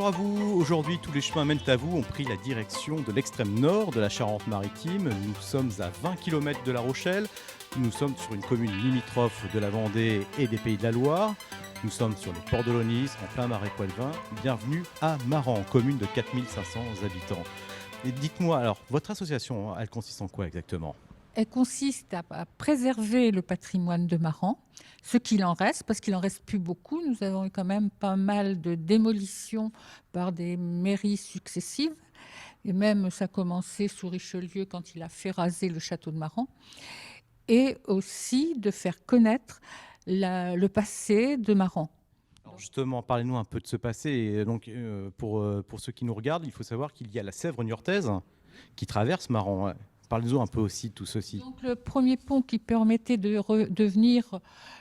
à vous. Aujourd'hui, tous les chemins mènent à vous ont pris la direction de l'extrême nord de la Charente-Maritime. Nous sommes à 20 km de La Rochelle. Nous sommes sur une commune limitrophe de la Vendée et des Pays de la Loire. Nous sommes sur les ports de l'Aunis, en plein marais poitevin. Bienvenue à Maran, commune de 4500 habitants. Et dites-moi, alors, votre association, elle consiste en quoi exactement ? Elle consiste à préserver le patrimoine de Maran, ce qu'il en reste, parce qu'il n'en reste plus beaucoup. Nous avons eu quand même pas mal de démolitions par des mairies successives. Et même, ça a commencé sous Richelieu quand il a fait raser le château de Maran. Et aussi de faire connaître le passé de Maran. Alors justement, parlez-nous un peu de ce passé. Et donc, pour ceux qui nous regardent, il faut savoir qu'il y a la Sèvre niortaise qui traverse Maran. Parlez-nous un peu aussi de tout ceci. Donc, le premier pont qui permettait de venir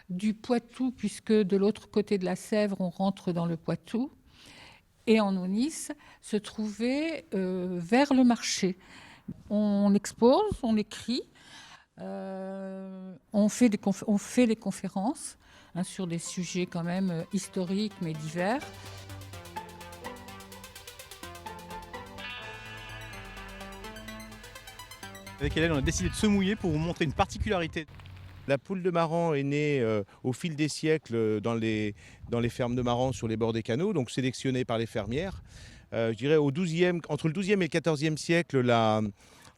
du Poitou, puisque de l'autre côté de la Sèvre, on rentre dans le Poitou, et en Aunis, se trouvait vers le marché. On expose, on écrit, on fait des conférences sur des sujets quand même historiques mais divers. Avec Hélène, on a décidé de se mouiller pour vous montrer une particularité. La poule de Maran est née au fil des siècles dans les fermes de Maran sur les bords des canaux, donc sélectionnée par les fermières. Je dirais entre le XIIe et le XIVe siècle,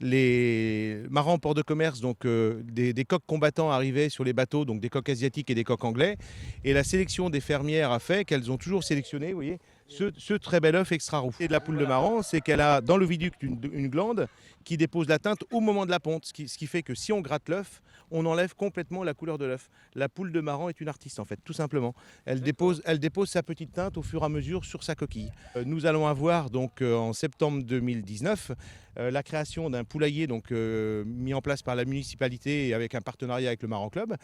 les marins ports de commerce, donc des coqs combattants arrivaient sur les bateaux, donc des coqs asiatiques et des coqs anglais. Et la sélection des fermières a fait qu'elles ont toujours sélectionné, vous voyez, ce très bel œuf extra roux. Et de la poule de Maran, c'est qu'elle a dans l'oviduc une glande qui dépose la teinte au moment de la ponte, ce qui fait que si on gratte l'œuf, on enlève complètement la couleur de l'œuf. La poule de Maran est une artiste en fait, tout simplement. Elle dépose sa petite teinte au fur et à mesure sur sa coquille. Nous allons avoir donc en septembre 2019 la création d'un poulailler donc, mis en place par la municipalité et avec un partenariat avec le Maran Club,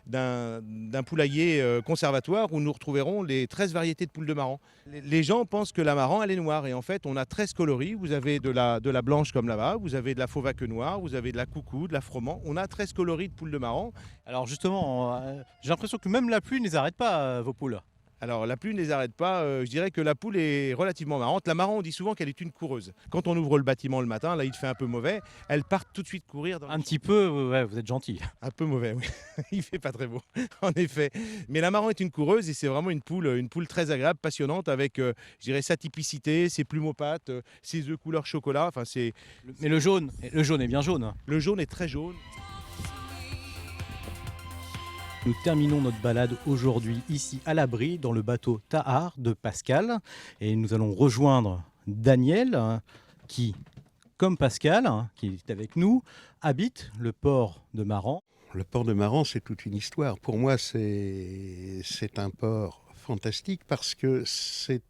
d'un poulailler conservatoire où nous retrouverons les 13 variétés de poules de Maran. Les gens pensent que la Maran elle est noire et en fait on a 13 coloris. Vous avez de la blanche comme là-bas, vous avez de la fauve à queue noire, vous avez de la coucou, de la froment. On a 13 coloris de poules de Maran. Alors justement, j'ai l'impression que même la pluie ne les arrête pas, vos poules. Alors la pluie ne les arrête pas, je dirais que la poule est relativement marrante. La Maran, on dit souvent qu'elle est une coureuse. Quand on ouvre le bâtiment le matin, là il fait un peu mauvais, elle part tout de suite courir. Un petit peu, ouais, vous êtes gentil. Un peu mauvais, oui. Il fait pas très beau, en effet. Mais la Maran est une coureuse et c'est vraiment une poule très agréable, passionnante, avec je dirais sa typicité, ses plumes aux pattes, ses œufs couleur chocolat. Enfin, Mais le jaune est bien jaune. Le jaune est très jaune. Nous terminons notre balade aujourd'hui ici à l'abri dans le bateau Tahar de Pascal et nous allons rejoindre Daniel qui, comme Pascal, qui est avec nous, habite le port de Maran. Le port de Maran, c'est toute une histoire. Pour moi, c'est un port fantastique parce que c'est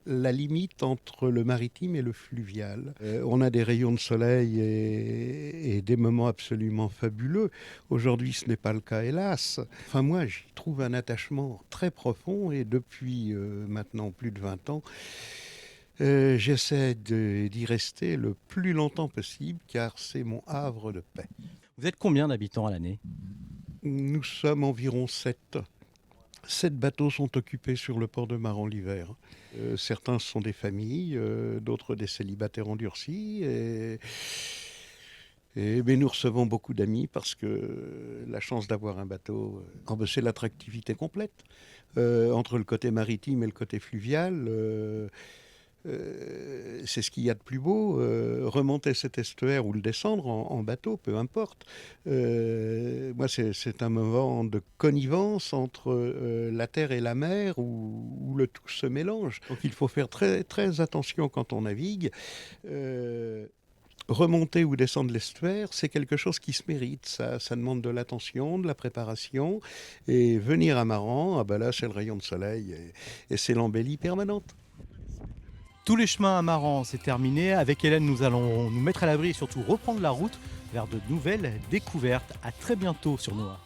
la limite entre le maritime et le fluvial. On a des rayons de soleil et des moments absolument fabuleux. Aujourd'hui, ce n'est pas le cas, hélas. Enfin, moi, j'y trouve un attachement très profond et depuis maintenant plus de 20 ans, j'essaie d'y rester le plus longtemps possible car c'est mon havre de paix. Vous êtes combien d'habitants à l'année ? Nous sommes environ 7. 7 bateaux sont occupés sur le port de Maran l'hiver. Certains sont des familles, d'autres des célibataires endurcis. Mais nous recevons beaucoup d'amis parce que la chance d'avoir un bateau, c'est l'attractivité complète. Entre le côté maritime et le côté fluvial, c'est ce qu'il y a de plus beau. Remonter cet estuaire ou le descendre en bateau, peu importe. Moi, c'est un moment de connivence entre la terre et la mer où le tout se mélange. Donc il faut faire très, très attention quand on navigue. Remonter ou descendre l'estuaire, c'est quelque chose qui se mérite. Ça demande de l'attention, de la préparation. Et venir à Maran, là, c'est le rayon de soleil et c'est l'embellie permanente. Tous les chemins à Maran, c'est terminé. Avec Hélène, nous allons nous mettre à l'abri et surtout reprendre la route vers de nouvelles découvertes. À très bientôt sur Noah.